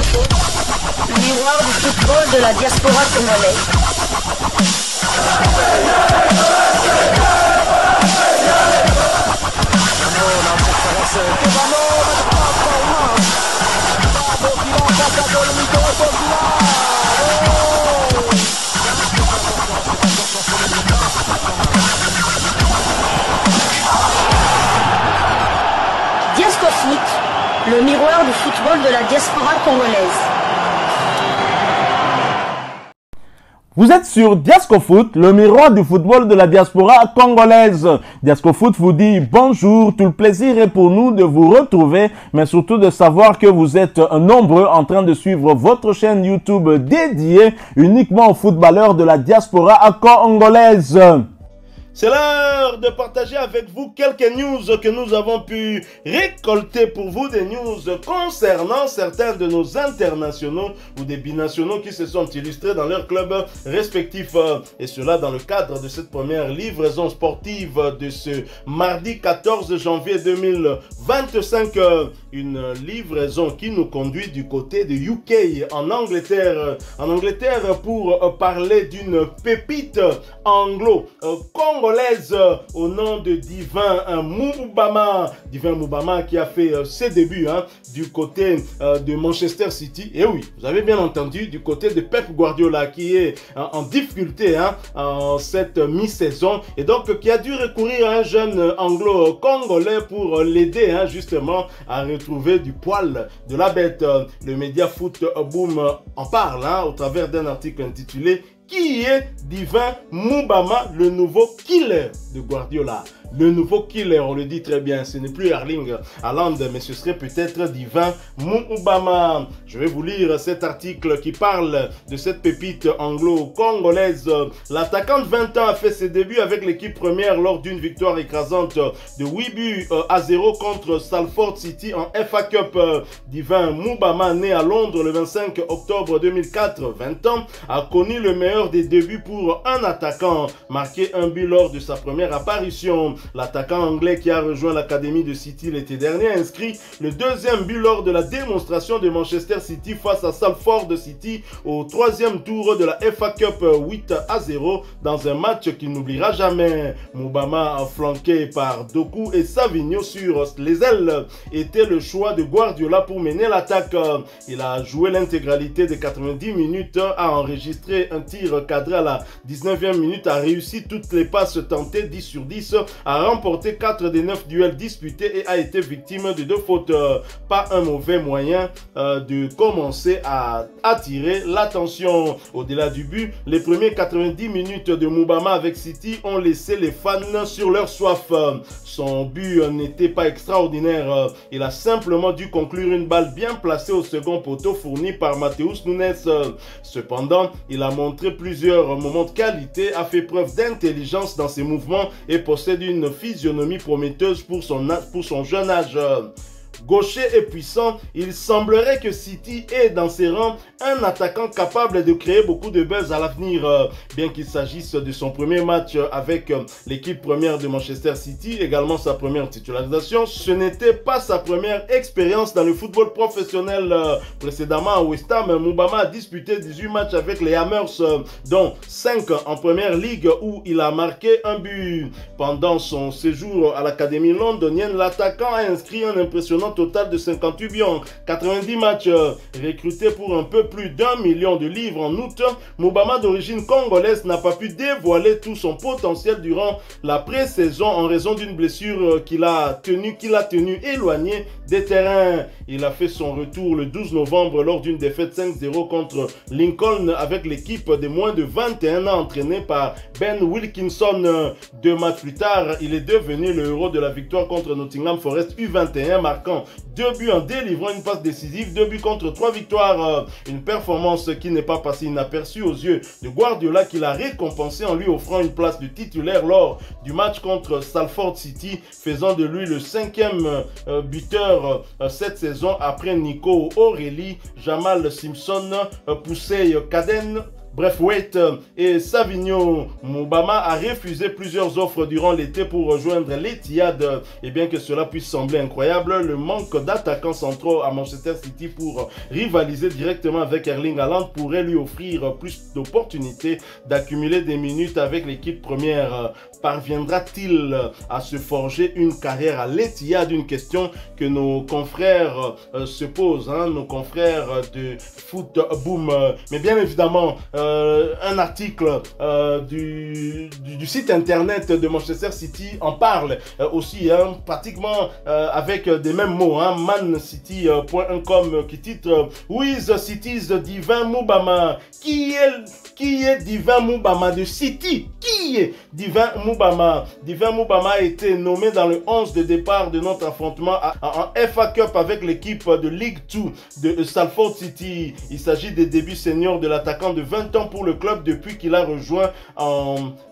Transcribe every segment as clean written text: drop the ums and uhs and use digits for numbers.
Foot, le miroir du football de la diaspora congolaise. Diasco Foot, le miroir du football de la diaspora congolaise. Vous êtes sur Diasco Foot, le miroir du football de la diaspora congolaise. Diasco Foot vous dit bonjour, tout le plaisir est pour nous de vous retrouver, mais surtout de savoir que vous êtes nombreux en train de suivre votre chaîne YouTube dédiée uniquement aux footballeurs de la diaspora congolaise. C'est l'heure de partager avec vous quelques news que nous avons pu récolter pour vous, des news concernant certains de nos internationaux ou des binationaux qui se sont illustrés dans leurs clubs respectifs. Et cela dans le cadre de cette première livraison sportive de ce mardi 14 janvier 2025. Une livraison qui nous conduit du côté de UK, en Angleterre. En Angleterre pour parler d'une pépite anglo-congolaise au nom de Divin Moubama. Divin Moubama qui a fait ses débuts du côté de Manchester City. Et oui, vous avez bien entendu, du côté de Pep Guardiola qui est en difficulté en cette mi-saison. Et donc qui a dû recourir à un jeune anglo-congolais pour l'aider justement à retrouver du poil de la bête. Le média Foot Boom en parle au travers d'un article intitulé Qui est Divin Moubama, le nouveau killer de Guardiola? Le nouveau killer, on le dit très bien, ce n'est plus Erling Haaland, mais ce serait peut-être Divin Moubama. Je vais vous lire cet article qui parle de cette pépite anglo-congolaise. L'attaquant de 20 ans a fait ses débuts avec l'équipe première lors d'une victoire écrasante de 8 buts à 0 contre Salford City en FA Cup. Divin Moubama, né à Londres le 25 octobre 2004, 20 ans, a connu le meilleur des débuts pour un attaquant, marqué un but lors de sa première apparition. L'attaquant anglais qui a rejoint l'académie de City l'été dernier a inscrit le deuxième but lors de la démonstration de Manchester City face à Salford City au troisième tour de la FA Cup 8 à 0 dans un match qu'il n'oubliera jamais. Moubama, flanqué par Doku et Savigno sur les ailes, était le choix de Guardiola pour mener l'attaque. Il a joué l'intégralité des 90 minutes, a enregistré un tir cadré à la 19e minute, a réussi toutes les passes tentées 10 sur 10, a remporté 4 des 9 duels disputés et a été victime de 2 fautes. Pas un mauvais moyen de commencer à attirer l'attention. Au-delà du but, les premiers 90 minutes de Moubama avec City ont laissé les fans sur leur soif. Son but n'était pas extraordinaire. Il a simplement dû conclure une balle bien placée au second poteau fournie par Matheus Nunes. Cependant, il a montré plusieurs moments de qualité, a fait preuve d'intelligence dans ses mouvements et possède une physionomie prometteuse pour son jeune âge. Gaucher et puissant, il semblerait que City ait dans ses rangs un attaquant capable de créer beaucoup de buzz à l'avenir. Bien qu'il s'agisse de son premier match avec l'équipe première de Manchester City, également sa première titularisation, ce n'était pas sa première expérience dans le football professionnel. Précédemment à West Ham, Moubama a disputé 18 matchs avec les Hammers, dont 5 en première ligue où il a marqué un but. Pendant son séjour à l'académie londonienne, l'attaquant a inscrit un impressionnant total de 58 buts en 90 matchs. Recruté pour un peu plus d'1 million de livres en août, Moubama d'origine congolaise n'a pas pu dévoiler tout son potentiel durant la pré-saison en raison d'une blessure qu'il a tenu éloigné des terrains. Il a fait son retour le 12 novembre lors d'une défaite 5-0 contre Lincoln avec l'équipe de moins de 21 ans entraînée par Ben Wilkinson. 2 matchs plus tard, il est devenu le héros de la victoire contre Nottingham Forest U21, marquant 2 buts en délivrant une passe décisive, 2 buts contre 3 victoires. Une performance qui n'est pas passée inaperçue aux yeux de Guardiola, qui l'a récompensé en lui offrant une place de titulaire lors du match contre Salford City, faisant de lui le 5e buteur cette saison après Nico Aurélie, Jamal Simpson, Poussey Kaden Braithwaite et Savinho Moubama a refusé plusieurs offres durant l'été pour rejoindre l'Etihad. Et bien que cela puisse sembler incroyable, le manque d'attaquants centraux à Manchester City pour rivaliser directement avec Erling Haaland pourrait lui offrir plus d'opportunités d'accumuler des minutes avec l'équipe première. Parviendra-t-il à se forger une carrière à l'Etihad? Une question que nos confrères se posent, hein, nos confrères de Foot Boom. Mais bien évidemment, un article du site internet de Manchester City en parle aussi, hein, pratiquement avec des mêmes mots, hein, mancity.com qui titre Who is the City's Divin Moubama? Qui est Divin Moubama de City? Qui est Divin Moubama? Divin Moubama a été nommé dans le 11 de départ de notre affrontement en FA Cup avec l'équipe de League 2 de Salford City. Il s'agit des débuts seniors de l'attaquant de 20 ans pour le club depuis qu'il a rejoint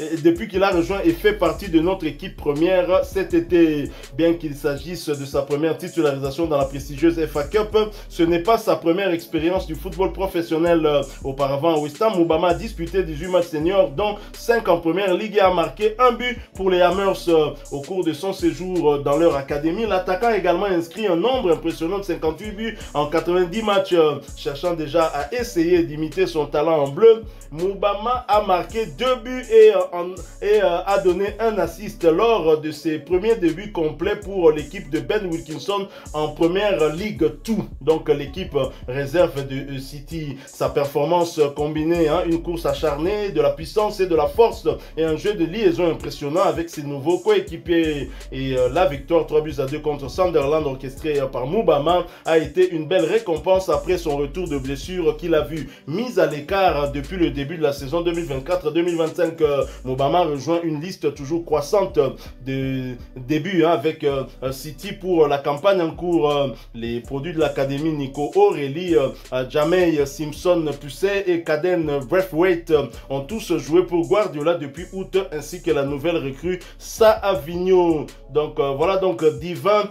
et fait partie de notre équipe première cet été. Bien qu'il s'agisse de sa première titularisation dans la prestigieuse FA Cup, ce n'est pas sa première expérience du football professionnel. Auparavant à West Ham, Moubama a disputé 18 matchs seniors dont 5 en première ligue et a marqué un but pour les Hammers au cours de son séjour dans leur académie. L'attaquant a également inscrit un nombre impressionnant de 58 buts en 90 matchs. Cherchant déjà à essayer d'imiter son talent en bleu, Moubama a marqué 2 buts et a donné un assist lors de ses premiers débuts complets pour l'équipe de Ben Wilkinson en première Ligue 2. Donc l'équipe réserve de City. Sa performance combinée, hein, une course acharnée, de la puissance et de la force et un jeu de liaison impressionnant avec ses nouveaux coéquipiers. Et la victoire 3-2 contre Sunderland orchestrée par Moubama a été une belle récompense après son retour de blessure qu'il a vu mis à l'écart depuis le début de la saison 2024-2025. Moubama rejoint une liste toujours croissante de débuts, hein, avec City pour la campagne en cours. Les produits de l'académie Nico O'Reilly, Jamey Simpson-Pusset et Caden Braithwaite ont tous joué pour Guardiola depuis août, ainsi que la nouvelle recrue Savinho. Donc voilà donc Divin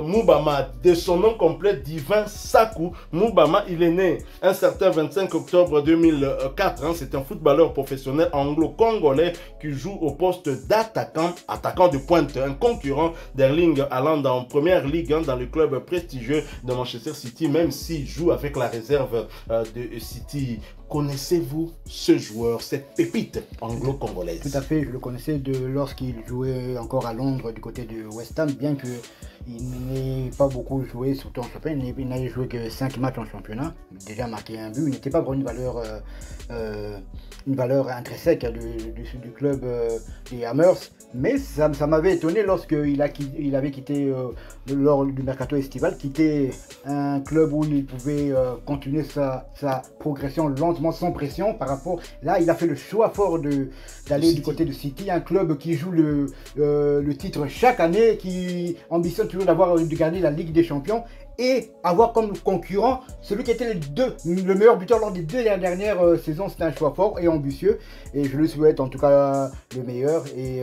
Moubama, de son nom complet Divin Sakou Moubama. Il est né un certain 25 octobre 2004. Hein, c'est un footballeur professionnel anglo-congolais qui joue au poste attaquant de pointe, un concurrent d'Erling Haaland en première ligue, hein, dans le club prestigieux de Manchester City, même s'il joue avec la réserve de City. Connaissez-vous ce joueur, cette pépite anglo-congolaise? Tout à fait, je le connaissais lorsqu'il jouait encore à Londres du côté de West Ham, bien qu'il n'ait pas beaucoup joué, surtout en championnat. Il n'avait joué que 5 matchs en championnat, déjà marqué un but. Il n'était pas vraiment une valeur intrinsèque du club des Hammers, mais ça m'avait étonné lorsqu'il avait quitté lors du mercato estival, quitté un club où il pouvait continuer sa progression lentement, sans pression. Par rapport, là il a fait le choix fort d'aller du côté de City, un club qui joue le titre chaque année, qui ambitionne toujours de gagner la Ligue des Champions et avoir comme concurrent celui qui était le meilleur buteur lors des 2 dernières saisons. C'était un choix fort et ambitieux, et je lui souhaite en tout cas le meilleur et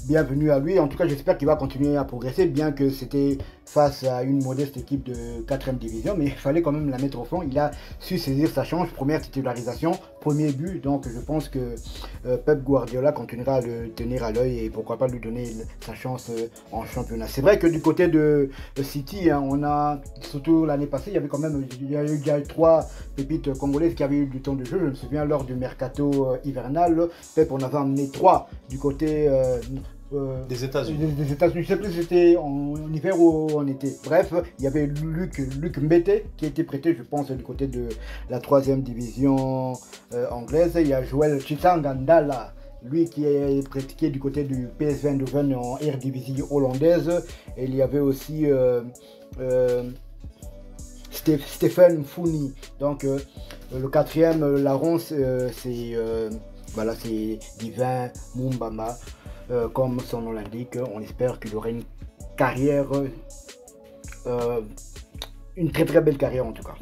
bienvenue à lui. En tout cas, j'espère qu'il va continuer à progresser, bien que c'était face à une modeste équipe de 4e division, mais il fallait quand même la mettre au fond. Il a su saisir sa chance, première titularisation, premier but, donc je pense que Pep Guardiola continuera à le tenir à l'œil et pourquoi pas lui donner sa chance en championnat. C'est vrai que du côté de City, hein, on a, surtout l'année passée, il y a eu 3 pépites congolaises qui avaient eu du temps de jeu. Je me souviens lors du mercato hivernal, Pep en avait emmené 3 du côté des États-Unis. Des États-Unis, je sais plus si c'était en hiver ou en été. Bref, il y avait Luc Mbete qui a été prêté, je pense, du côté de la 3e division anglaise. Il y a Joel Chitangandala, lui qui est pratiqué du côté du PSV Eindhoven en Eredivisie hollandaise. Et il y avait aussi Stephen Founi. Donc le 4e larron, c'est Divin Moubama. Comme son nom l'indique, on espère qu'il aura une carrière, une très belle carrière en tout cas.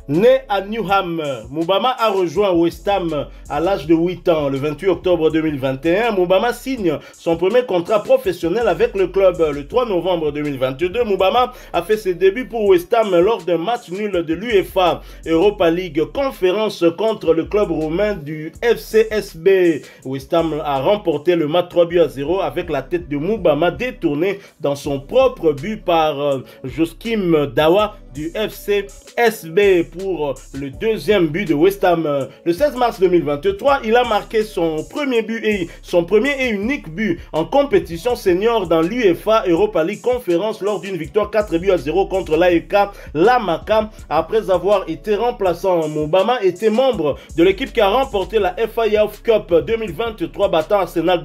Né à Newham, Moubama a rejoint West Ham à l'âge de 8 ans. Le 28 octobre 2021, Moubama signe son premier contrat professionnel avec le club. Le 3 novembre 2022, Moubama a fait ses débuts pour West Ham lors d'un match nul de l'UEFA Europa League conférence contre le club roumain du FCSB. West Ham a remporté le match 3-0 avec la tête de Moubama détournée dans son propre but par Joachim Dawa du FCSB pour le deuxième but de West Ham. Le 16 mars 2023, il a marqué son premier but et son premier et unique but en compétition senior dans l'UEFA Europa League conférence lors d'une victoire 4-0 contre l'AEK Lamaka. Après avoir été remplaçant, Moubama était membre de l'équipe qui a remporté la FA Youth Cup 2023 battant Arsenal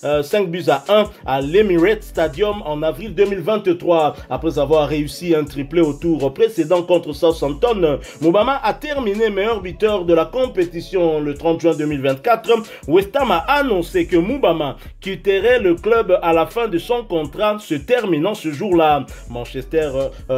5-1 à l'Emirates Stadium en avril 2023. Après avoir réussi un triplé au tour précédent contre Southampton, Moubama a terminé meilleur buteur de la compétition le 30 juin 2024. West Ham a annoncé que Moubama quitterait le club à la fin de son contrat se terminant ce jour-là. Manchester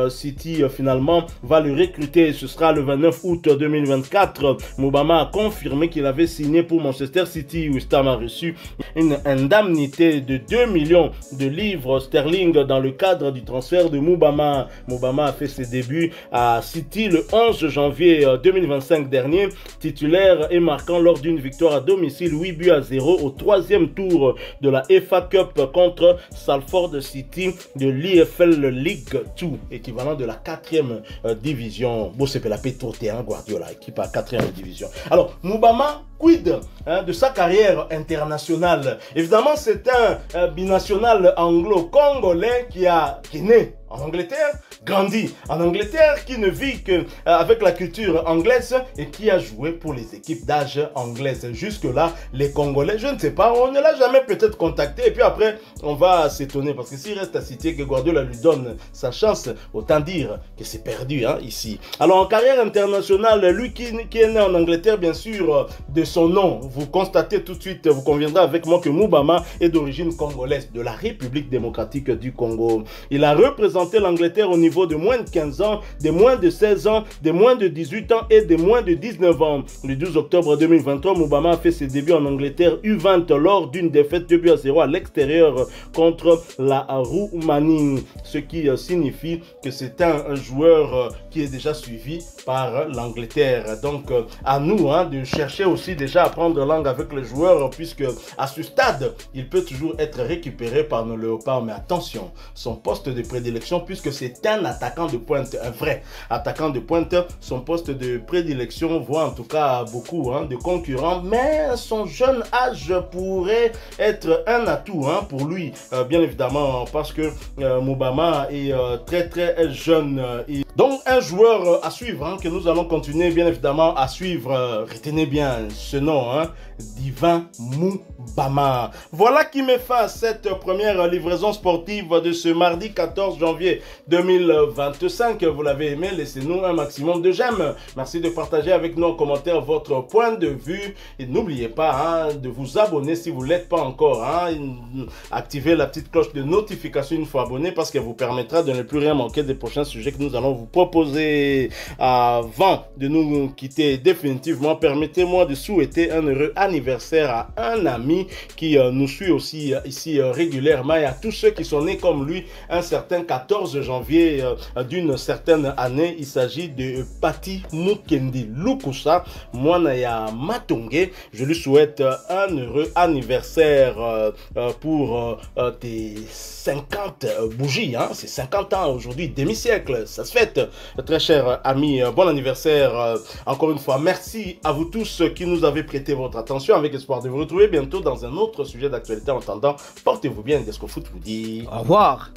City finalement va le recruter. Ce sera le 29 août 2024. Moubama a confirmé qu'il avait signé pour Manchester City. West Ham a reçu une indemnité de 2 millions de livres sterling dans le cadre du transfert de Moubama. Moubama a fait ses débuts à City le 11 janvier 2025 dernier, titulaire et marquant lors d'une victoire à domicile 8-0 au troisième tour de la FA Cup contre Salford City de l'IFL League 2, équivalent de la 4e division. Bon, c'est la P31 Guardiola, équipe à 4e division. Alors, Moubama, quid de sa carrière internationale? Évidemment, c'est un binational anglo-congolais qui est né en Angleterre, grandi en Angleterre, qui ne vit qu'avec la culture anglaise et qui a joué pour les équipes d'âge anglaises. Jusque-là, les Congolais, je ne sais pas, on ne l'a jamais peut-être contacté et puis après, on va s'étonner parce que s'il reste à citer que Guardiola lui donne sa chance, autant dire que c'est perdu ici. Alors, en carrière internationale, lui qui est né en Angleterre, bien sûr, de son nom, vous constatez tout de suite, vous conviendrez avec moi que Moubama est d'origine congolaise, de la République démocratique du Congo. Il a représenté l'Angleterre au niveau de moins de 15 ans, des moins de 16 ans, des moins de 18 ans et des moins de 19 ans. Le 12 octobre 2023, Moubama a fait ses débuts en Angleterre U20 lors d'une défaite 2-0 à l'extérieur contre la Roumanie, ce qui signifie que c'est un joueur qui est déjà suivi par l'Angleterre. Donc à nous de chercher aussi déjà à prendre langue avec les joueurs puisque à ce stade, il peut toujours être récupéré par nos léopards. Mais attention, son poste de prédilection, puisque c'est un attaquant de pointe, un vrai attaquant de pointe, son poste de prédilection voit en tout cas beaucoup de concurrents, mais son jeune âge pourrait être un atout pour lui, bien évidemment, parce que Moubama est très jeune. Donc un joueur à suivre, que nous allons continuer bien évidemment à suivre. Retenez bien ce nom, Divin Moubama. Voilà qui met fin à cette première livraison sportive de ce mardi 14 janvier 2025. Vous l'avez aimé, laissez-nous un maximum de j'aime. Merci de partager avec nous en commentaire votre point de vue. Et n'oubliez pas de vous abonner si vous ne l'êtes pas encore. Activez la petite cloche de notification une fois abonné parce qu'elle vous permettra de ne plus rien manquer des prochains sujets que nous allons vous proposer. Avant de nous quitter définitivement, permettez-moi de souhaiter un heureux anniversaire à un ami qui nous suit aussi ici régulièrement et à tous ceux qui sont nés comme lui un certain 14 janvier d'une certaine année. Il s'agit de Pati Mukendi Lukusa Mwanaya Matonge. Je lui souhaite un heureux anniversaire pour tes 50 bougies. C'est 50 ans aujourd'hui, demi-siècle, ça se fête. Très cher ami, bon anniversaire encore une fois. Merci à vous tous qui nous avez prêté votre attention avec espoir de vous retrouver bientôt dans un autre sujet d'actualité. En attendant, portez-vous bien. Desco Foot vous dit au revoir.